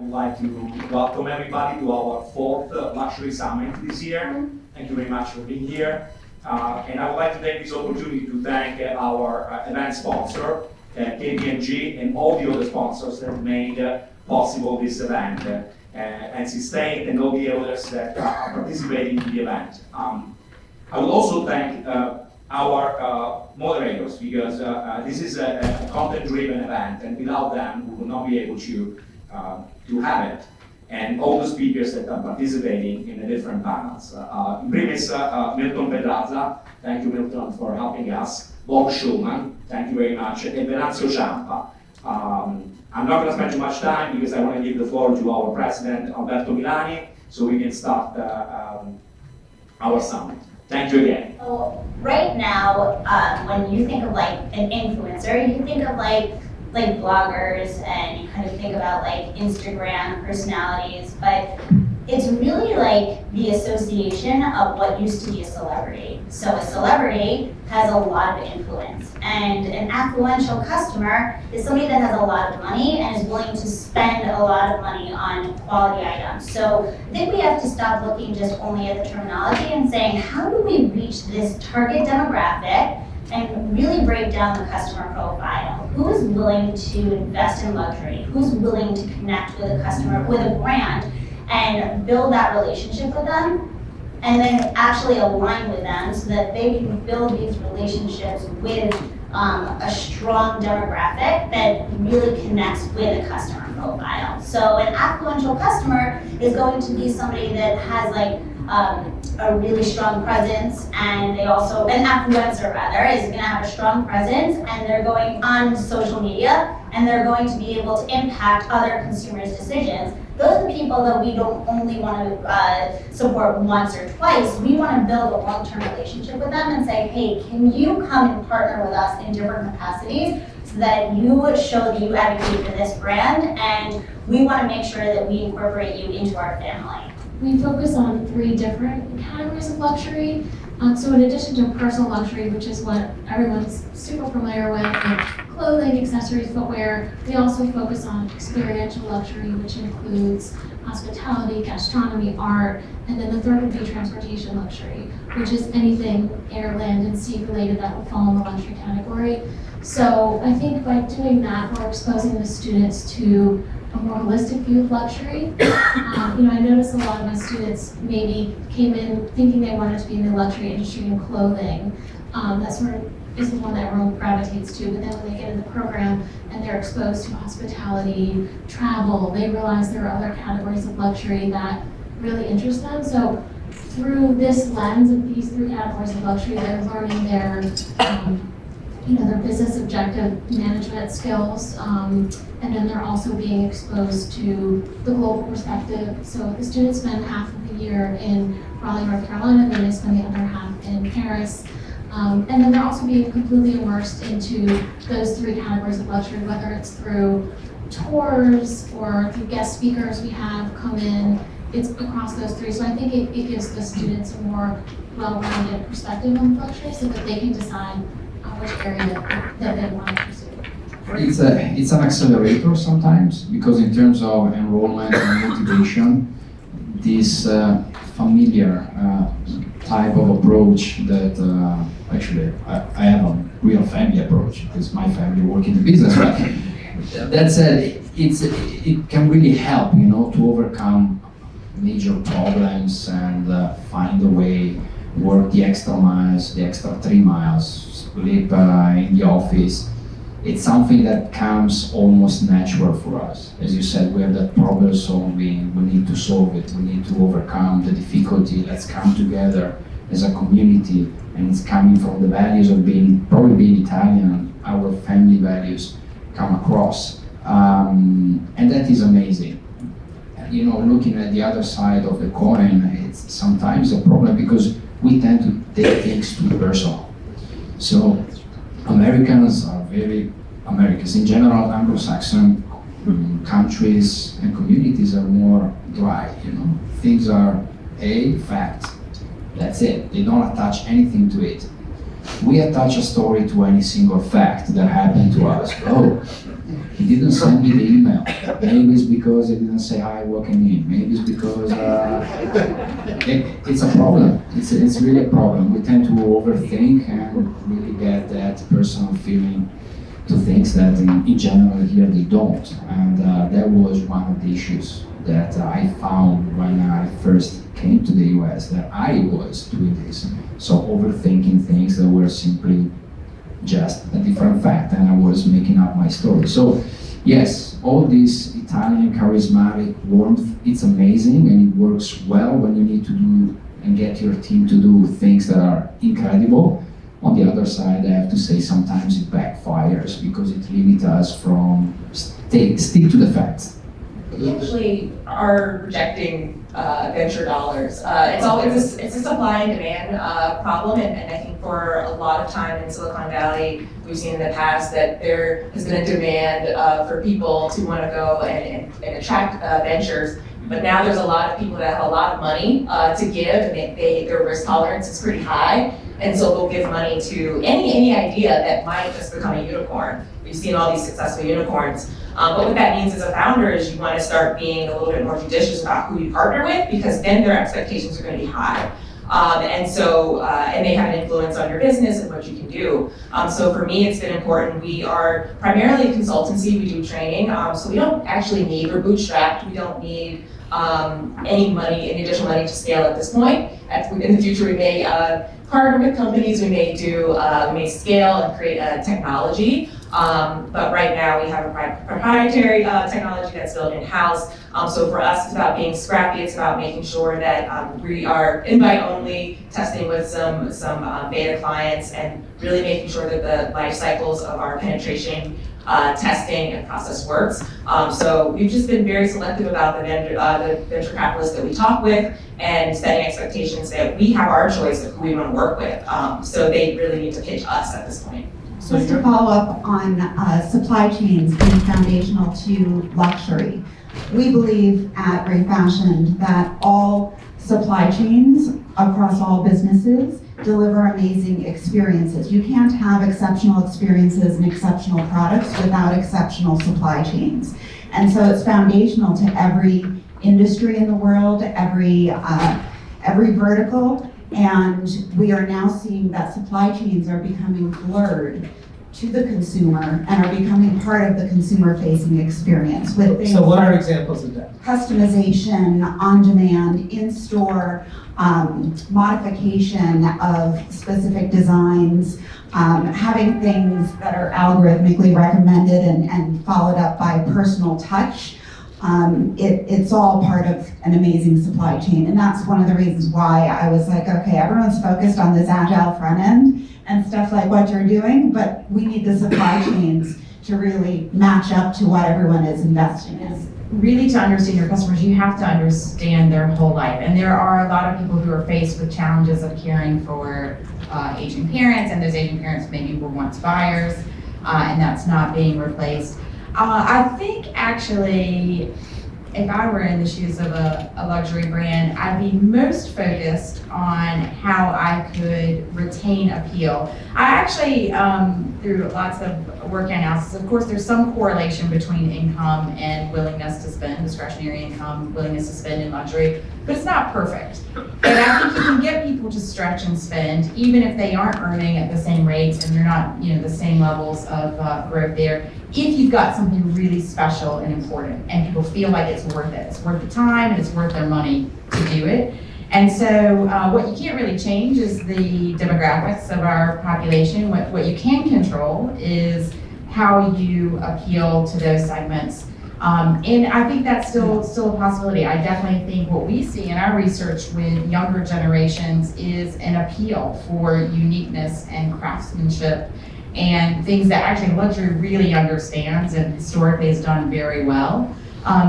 would like to welcome everybody to our fourth luxury summit this year. Thank you very much for being here. And I would like to take this opportunity to thank our event sponsor, KPMG, and all the other sponsors that made possible this event, NC State and all the others that are participating in the event. I will also thank our moderators, because this is a content-driven event, and without them we would not be able to have it. And all the speakers that are participating in the different panels. In primis, Milton Pedraza, thank you Milton for helping us. Bob Schulman, thank you very much. And Venanzio Ciampa. I'm not going to spend too much time because I want to give the floor to our president, Alberto Milani, so we can start our summit. Thank you again. So right now, when you think of like an influencer, you think of like bloggers, and you kind of think about like Instagram personalities, but it's really like the association of what used to be a celebrity. So a celebrity has a lot of influence, and an affluential customer is somebody that has a lot of money and is willing to spend a lot of money on quality items. So I think we have to stop looking just only at the terminology and saying, how do we reach this target demographic and really break down the customer profile? Who is willing to invest in luxury? Who's willing to connect with a customer, with a brand, and build that relationship with them, and then actually align with them so that they can build these relationships with a strong demographic that really connects with a customer profile. So an affluential customer is going to be somebody that has like a really strong presence, and they also, an affluencer rather, is going to have a strong presence, and they're going on social media, and they're going to be able to impact other consumers' decisions. Those are the people that we don't only want to support once or twice. We want to build a long-term relationship with them and say, hey, can you come and partner with us in different capacities so that you show that you advocate for this brand, and we want to make sure that we incorporate you into our family. We focus on 3 different categories of luxury. So in addition to personal luxury, which is what everyone's super familiar with, like clothing, accessories, footwear, we also focus on experiential luxury, which includes hospitality, gastronomy, art, and then the third would be transportation luxury, which is anything air, land, and sea related that would fall in the luxury category. So I think by doing that, we're exposing the students to a more holistic view of luxury. I noticed a lot of my students maybe came in thinking they wanted to be in the luxury industry in clothing. That sort of is the one that everyone gravitates to, but then when they get in the program and they're exposed to hospitality, travel, they realize there are other categories of luxury that really interest them. So through this lens of these 3 categories of luxury, they're learning their business objective management skills, and then they're also being exposed to the global perspective. So the students spend half of the year in Raleigh, North Carolina, then they spend the other half in Paris. And then they're also being completely immersed into those 3 categories of luxury, whether it's through tours or through guest speakers we have come in. It's across those 3. So I think it gives the students a more well-rounded perspective on luxury so that they can decide which area that they want to pursue. It's an accelerator sometimes, because in terms of enrollment and motivation, this familiar type of approach that actually I have a real family approach because my family work in the business. But that said, it can really help, to overcome major problems and find a way, work the extra miles, the extra 3 miles. Sleep in the office. It's something that comes almost natural for us. As you said, we have that problem solving, we need to solve it, we need to overcome the difficulty, let's come together as a community, and it's coming from the values of probably being Italian, our family values come across. And that is amazing. Looking at the other side of the coin, it's sometimes a problem because we tend to take things too personal. So Americans in general, Anglo-Saxon countries and communities are more dry, Things are a fact, that's it. They don't attach anything to it. We attach a story to any single fact that happened to us. Oh, He didn't send me the email. Maybe it's because he didn't say hi walking in. Maybe it's because it's a problem. It's really a problem. We tend to overthink and really get that personal feeling to things that in general here they don't. And that was one of the issues that I found when I first came to the US, that I was doing this. So overthinking things that were simply just a different fact, and I was making up my story. So yes, all this Italian charismatic warmth, it's amazing and it works well when you need to do and get your team to do things that are incredible. On the other side, I have to say sometimes it backfires because it limits us from stick to the facts. We actually are rejecting venture dollars. It's a supply and demand problem, and I think for a lot of time in Silicon Valley, we've seen in the past that there has been a demand for people to want to go and attract ventures. But now there's a lot of people that have a lot of money to give, and their risk tolerance is pretty high, and so they'll give money to any idea that might just become a unicorn. We've seen all these successful unicorns. But what that means as a founder is you want to start being a little bit more judicious about who you partner with, because then their expectations are going to be high. And they have an influence on your business and what you can do. So for me, it's been important. We are primarily a consultancy. We do training. So we don't actually need, we're bootstrapped. We don't need any additional money to scale at this point. In the future, we may partner with companies. We may scale and create a technology. But right now we have a proprietary technology that's built in-house. So for us, it's about being scrappy. It's about making sure that we are invite-only, testing with some beta clients, and really making sure that the life cycles of our penetration testing and process works. So we've just been very selective about the venture capitalists that we talk with, and setting expectations that we have our choice of who we want to work with. So they really need to pitch us at this point. Just to follow up on supply chains being foundational to luxury. We believe at Great Fashion that all supply chains across all businesses deliver amazing experiences. You can't have exceptional experiences and exceptional products without exceptional supply chains. And so it's foundational to every industry in the world, every vertical. And we are now seeing that supply chains are becoming blurred to the consumer and are becoming part of the consumer-facing experience with things So what are like examples of that? customization, on-demand, in-store, modification of specific designs, having things that are algorithmically recommended and followed up by personal touch. It's all part of an amazing supply chain. And that's one of the reasons why I was like, okay, everyone's focused on this agile front end and stuff like what you're doing, but we need the supply chains to really match up to what everyone is investing in. Really, to understand your customers, you have to understand their whole life. And there are a lot of people who are faced with challenges of caring for aging parents, and those aging parents maybe were once buyers, and that's not being replaced. I think actually, if I were in the shoes of a luxury brand, I'd be most focused on how I could retain appeal. I actually, through lots of work analysis, of course, there's some correlation between income and willingness to spend, discretionary income, willingness to spend in luxury, but it's not perfect. And I think you can get people to stretch and spend, even if they aren't earning at the same rates and you're not, the same levels of growth there, if you've got something really special and important and people feel like it's worth it. It's worth the time and it's worth their money to do it. And so what you can't really change is the demographics of our population. What you can control is how you appeal to those segments. And I think that's still a possibility. I definitely think what we see in our research with younger generations is an appeal for uniqueness and craftsmanship and things that actually luxury really understands and historically has done very well.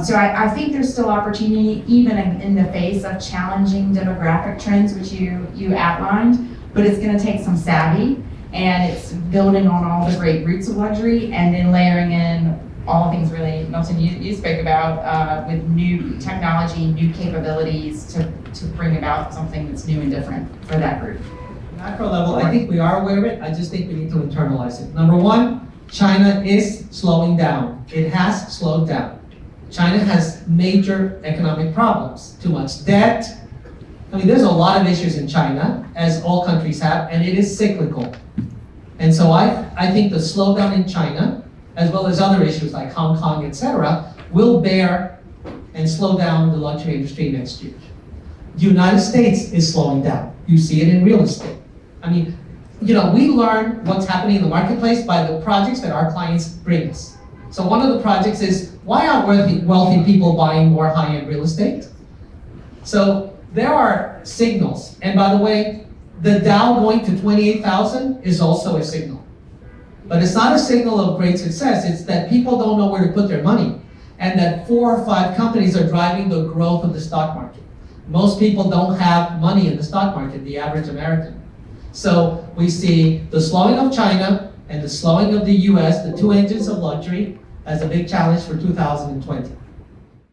So I think there's still opportunity even in the face of challenging demographic trends, which you outlined, but it's gonna take some savvy, and it's building on all the great roots of luxury and then layering in all the things really, Milton, you spoke about with new technology, new capabilities to bring about something that's new and different for that group. Macro level, I think we are aware of it. I just think we need to internalize it. Number one, China is slowing down. It has slowed down. China has major economic problems, too much debt. I mean, there's a lot of issues in China, as all countries have, and it is cyclical. And so I think the slowdown in China, as well as other issues like Hong Kong, etc., will bear and slow down the luxury industry next year. The United States is slowing down. You see it in real estate. I mean, we learn what's happening in the marketplace by the projects that our clients bring us. So one of the projects is, why aren't wealthy people buying more high-end real estate? So there are signals. And by the way, the Dow going to 28,000 is also a signal. But it's not a signal of great success. It's that people don't know where to put their money. And that 4 or 5 companies are driving the growth of the stock market. Most people don't have money in the stock market, the average American. So we see the slowing of China and the slowing of the US, the 2 engines of luxury, as a big challenge for 2020.